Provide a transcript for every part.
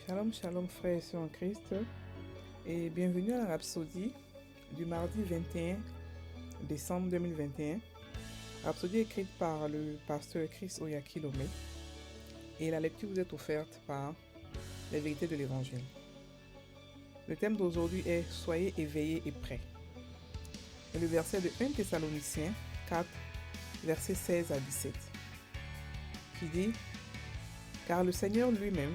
Shalom, shalom frères et sœurs en Christ et bienvenue à la Rhapsodie du mardi 21 décembre 2021. Rhapsodie écrite par le pasteur Chris Oyakilome et la lecture vous est offerte par les vérités de l'Évangile. Le thème d'aujourd'hui est « Soyez éveillés et prêts ». Et le verset de 1 Thessaloniciens 4, versets 16 à 17, qui dit « Car le Seigneur lui-même,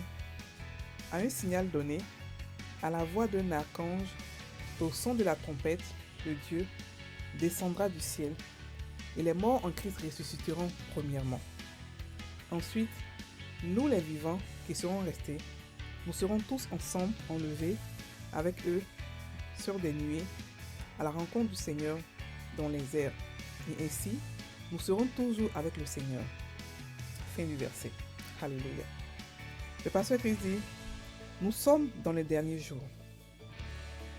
à un signal donné, à la voix d'un archange, au son de la trompette de Dieu, descendra du ciel, et les morts en Christ ressusciteront premièrement. Ensuite, nous les vivants qui serons restés, nous serons tous ensemble enlevés avec eux sur des nuées à la rencontre du Seigneur dans les airs. Et ainsi, nous serons toujours avec le Seigneur. » Fin du verset. Alléluia. Le pasteur Christ dit: nous sommes dans les derniers jours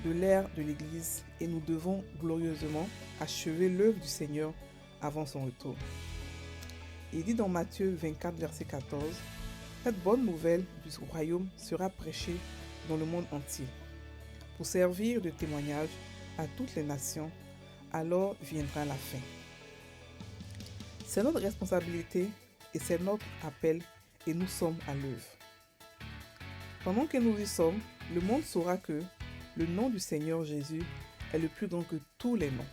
de l'ère de l'Église et nous devons glorieusement achever l'œuvre du Seigneur avant son retour. Il dit dans Matthieu 24, verset 14, « Cette bonne nouvelle du royaume sera prêchée dans le monde entier pour servir de témoignage à toutes les nations, alors viendra la fin. » C'est notre responsabilité et c'est notre appel et nous sommes à l'œuvre. Pendant que nous y sommes, le monde saura que le nom du Seigneur Jésus est le plus grand que tous les noms,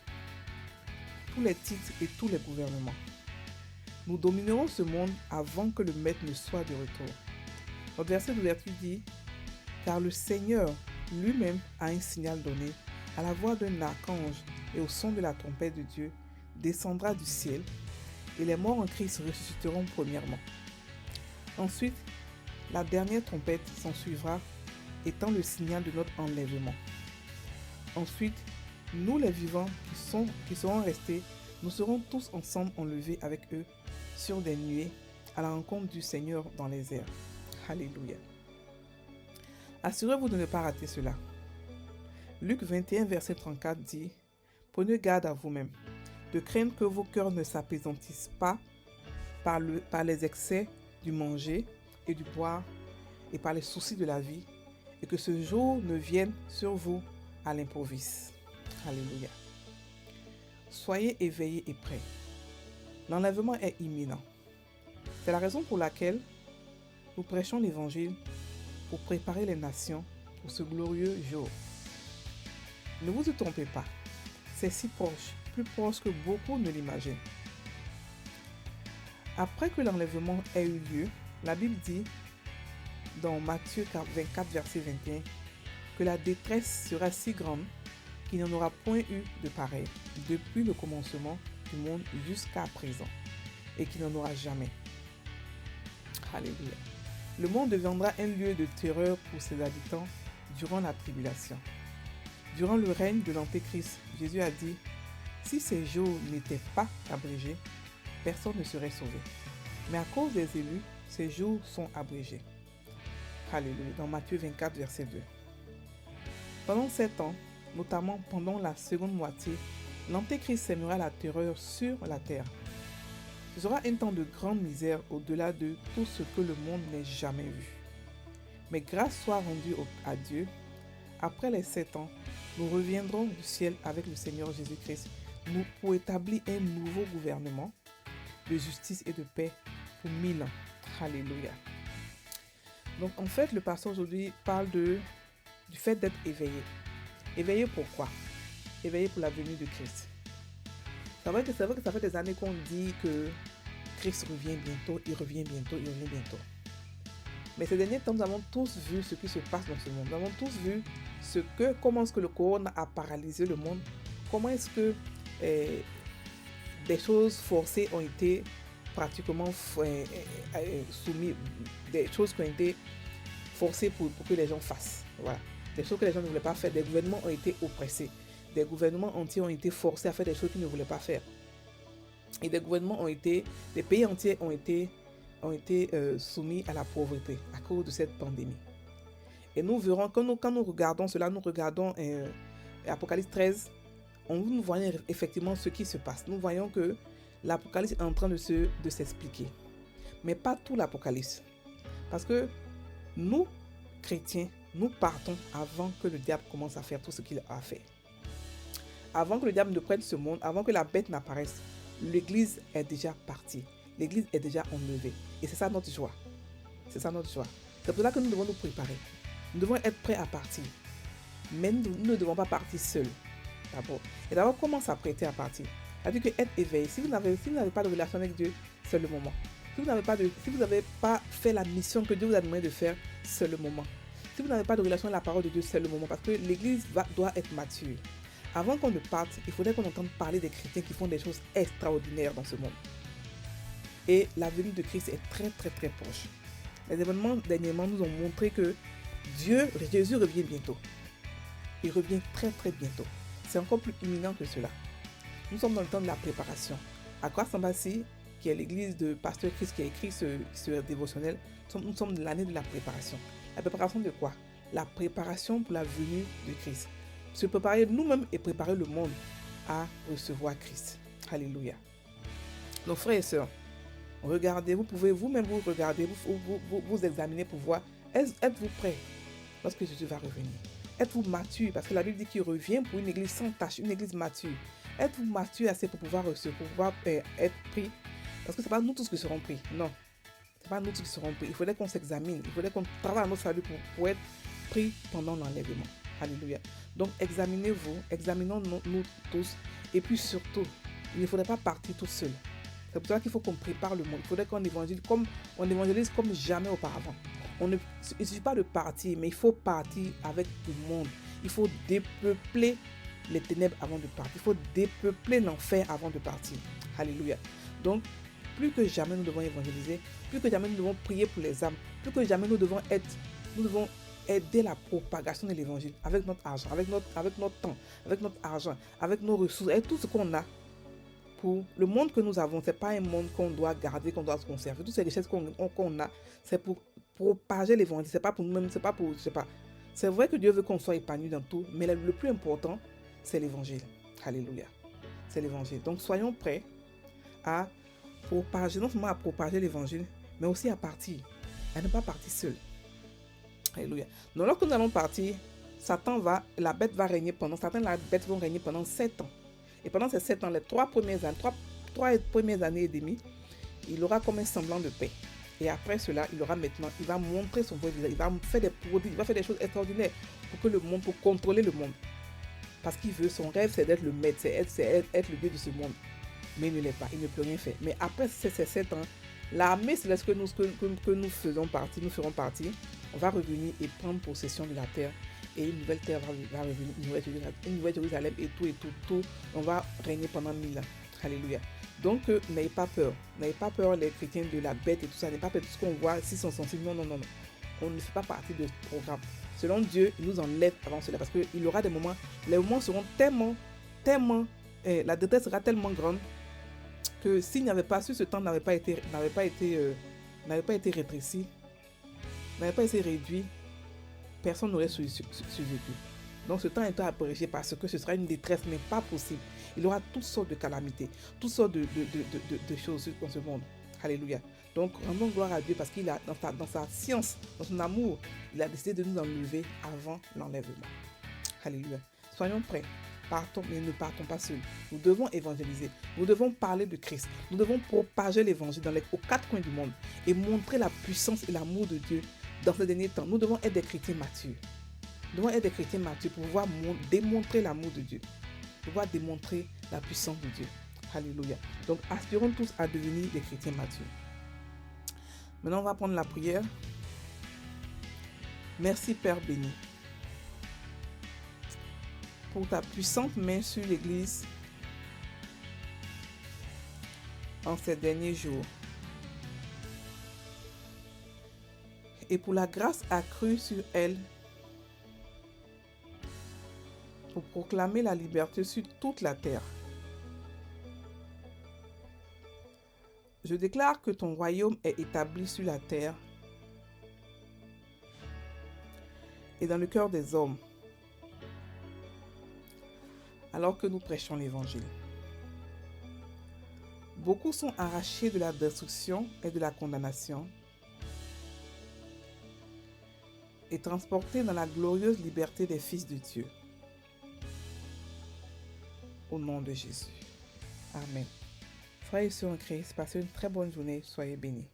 tous les titres et tous les gouvernements. Nous dominerons ce monde avant que le Maître ne soit de retour. Notre verset d'ouverture dit « Car le Seigneur lui-même a un signal donné, à la voix d'un archange et au son de la trompette de Dieu, descendra du ciel, et les morts en Christ ressusciteront premièrement. Ensuite, la dernière trompette s'ensuivra, étant le signal de notre enlèvement. Ensuite, nous les vivants qui seront restés, nous serons tous ensemble enlevés avec eux sur des nuées à la rencontre du Seigneur dans les airs. Alléluia. Assurez-vous de ne pas rater cela. Luc 21, verset 34 dit « Prenez garde à vous-même, de craindre que vos cœurs ne s'apaisantissent pas par les excès du manger et du boire et par les soucis de la vie, et que ce jour ne vienne sur vous à l'improviste. » Alléluia. Soyez éveillés et prêts. L'enlèvement est imminent. C'est la raison pour laquelle nous prêchons l'Évangile pour préparer les nations pour ce glorieux jour. Ne vous y trompez pas, c'est si proche, plus proche que beaucoup ne l'imaginent. Après que l'enlèvement ait eu lieu, la Bible dit dans Matthieu 24, verset 21, que la détresse sera si grande qu'il n'y en aura point eu de pareil depuis le commencement du monde jusqu'à présent, et qu'il n'y en aura jamais. Alléluia. Le monde deviendra un lieu de terreur pour ses habitants durant la tribulation. Durant le règne de l'Antéchrist, Jésus a dit « Si ces jours n'étaient pas abrégés, personne ne serait sauvé. Mais à cause des élus, ces jours sont abrégés. » Alléluia. Dans Matthieu 24, verset 2. Pendant 7 ans, notamment pendant la seconde moitié, l'Antéchrist sèmera la terreur sur la terre. Ce sera un temps de grande misère au-delà de tout ce que le monde n'ait jamais vu. Mais grâce soit rendue à Dieu, après les 7 ans, nous reviendrons du ciel avec le Seigneur Jésus-Christ pour établir un nouveau gouvernement de justice et de paix pour 1000 ans. Alléluia. Donc en fait, le pasteur aujourd'hui parle du fait d'être éveillé. Éveillé pourquoi? Éveillé pour la venue de Christ. C'est vrai que ça fait des années qu'on dit que Christ revient bientôt, il revient bientôt, il revient bientôt. Mais ces derniers temps, nous avons tous vu ce qui se passe dans ce monde. Nous avons tous vu comment est-ce que le corona a paralysé le monde, comment est-ce que des choses forcées ont été pratiquement soumises, des choses qui ont été forcées pour que les gens fassent. Voilà. Des choses que les gens ne voulaient pas faire. Des gouvernements ont été oppressés. Des gouvernements entiers ont été forcés à faire des choses qu'ils ne voulaient pas faire. Et des pays entiers ont été soumis à la pauvreté à cause de cette pandémie. Et nous verrons, quand nous regardons cela, nous regardons Apocalypse 13, nous voyons effectivement ce qui se passe. Nous voyons que l'Apocalypse est en train de s'expliquer. Mais pas tout l'Apocalypse. Parce que nous, chrétiens, nous partons avant que le diable commence à faire tout ce qu'il a fait. Avant que le diable ne prenne ce monde, avant que la bête n'apparaisse, l'Église est déjà partie. L'Église est déjà enlevée. Et c'est ça notre joie. C'est ça notre joie. C'est pour ça que nous devons nous préparer. Nous devons être prêts à partir. Mais nous ne devons pas partir seuls. D'abord. Et d'abord, comment s'apprêter à partir? C'est-à-dire que être éveillé. Si vous n'avez pas de relation avec Dieu, c'est le moment. Si vous n'avez pas fait la mission que Dieu vous a demandé de faire, c'est le moment. Si vous n'avez pas de relation avec la parole de Dieu, c'est le moment. Parce que l'Église doit être mature. Avant qu'on ne parte, il faudrait qu'on entende parler des chrétiens qui font des choses extraordinaires dans ce monde. Et la venue de Christ est très très très proche. Les événements dernièrement nous ont montré que Jésus revient bientôt. Il revient très très bientôt. C'est encore plus imminent que cela. Nous sommes dans le temps de la préparation. À quoi Sambasi, qui est l'église de Pasteur Chris qui a écrit ce dévotionnel, nous sommes de l'année de la préparation. La préparation de quoi? La préparation pour la venue de Christ. Se préparer nous-mêmes et préparer le monde à recevoir Christ. Alléluia. Donc frères et sœurs, regardez, vous pouvez vous-même vous regarder, vous examiner pour voir, êtes-vous prêts lorsque Jésus va revenir? Êtes-vous mature? Parce que la Bible dit qu'il revient pour une église sans tache, une église mature. Êtes-vous mature assez pour pouvoir être pris? Parce que ce n'est pas nous tous qui serons pris. Non. Ce n'est pas nous tous qui serons pris. Il faudrait qu'on s'examine. Il faudrait qu'on travaille à notre salut pour être pris pendant l'enlèvement. Alléluia. Donc examinez-vous, examinons-nous tous. Et puis surtout, il ne faudrait pas partir tout seul. C'est pour ça qu'il faut qu'on prépare le monde. Il faudrait qu'on évangélise comme jamais auparavant. Il ne suffit pas de partir, mais il faut partir avec tout le monde. Il faut dépeupler les ténèbres avant de partir. Il faut dépeupler l'enfer avant de partir. Alléluia. Donc, plus que jamais nous devons évangéliser, plus que jamais nous devons prier pour les âmes, plus que jamais nous devons aider la propagation de l'évangile avec notre argent, avec notre temps, avec notre argent, avec nos ressources, avec tout ce qu'on a. Pour le monde que nous avons, ce n'est pas un monde qu'on doit garder, qu'on doit se conserver. Toutes ces richesses qu'on a, c'est pour propager l'évangile. C'est pas pour nous-mêmes, c'est pas pour, je sais pas. C'est vrai que Dieu veut qu'on soit épanoui dans tout, mais le plus important, c'est l'évangile. Alléluia. C'est l'évangile. Donc soyons prêts à propager, non seulement à propager l'évangile, mais aussi à partir. À ne pas partir seul. Alléluia. Donc lorsque nous allons partir, Satan la bête vont régner pendant 7 ans. Et pendant ces 7 ans, les 3 premières années et demie, il aura comme un semblant de paix. Et après cela, il va montrer son vrai visage, il va faire des produits, il va faire des choses extraordinaires pour contrôler le monde. Parce qu'il veut, son rêve, c'est d'être le maître, c'est être le Dieu de ce monde. Mais il ne l'est pas, il ne peut rien faire. Mais après ces 7 ans, l'armée céleste que nous ferons partie, on va revenir et prendre possession de la terre. Et une nouvelle terre va revenir, une nouvelle Jérusalem et tout. On va régner pendant 1000 ans. Alléluia. Donc, n'ayez pas peur. N'ayez pas peur, les chrétiens, de la bête et tout ça. N'ayez pas peur de tout ce qu'on voit, s'ils sont sensibles. Non. On ne fait pas partie de ce programme. Selon Dieu, il nous enlève avant cela. Parce qu'il y aura des moments, les moments seront tellement, la détresse sera tellement grande que s'il n'y avait pas su, ce temps n'avait pas été rétréci, n'avait pas été réduit, personne n'aurait survécu. Donc ce temps est à abréger parce que ce sera une détresse, mais pas possible. Il y aura toutes sortes de calamités, toutes sortes de choses dans ce monde. Alléluia. Donc rendons gloire à Dieu parce qu'il a, dans sa science, dans son amour, il a décidé de nous enlever avant l'enlèvement. Alléluia. Soyons prêts. Partons, mais ne partons pas seuls. Nous devons évangéliser. Nous devons parler de Christ. Nous devons propager l'évangile aux 4 coins du monde et montrer la puissance et l'amour de Dieu dans ces derniers temps. Nous devons être des chrétiens matures. Nous devons être des chrétiens matures pour pouvoir démontrer l'amour de Dieu, pour pouvoir démontrer la puissance de Dieu. Alléluia. Donc, aspirons tous à devenir des chrétiens matures. Maintenant, on va prendre la prière. Merci, Père béni, pour ta puissante main sur l'Église en ces derniers jours et pour la grâce accrue sur elle pour proclamer la liberté sur toute la terre. Je déclare que ton royaume est établi sur la terre et dans le cœur des hommes, alors que nous prêchons l'Évangile. Beaucoup sont arrachés de la destruction et de la condamnation, et transportés dans la glorieuse liberté des fils de Dieu. Au nom de Jésus. Amen. Frères et sœurs en Christ, passez une très bonne journée. Soyez bénis.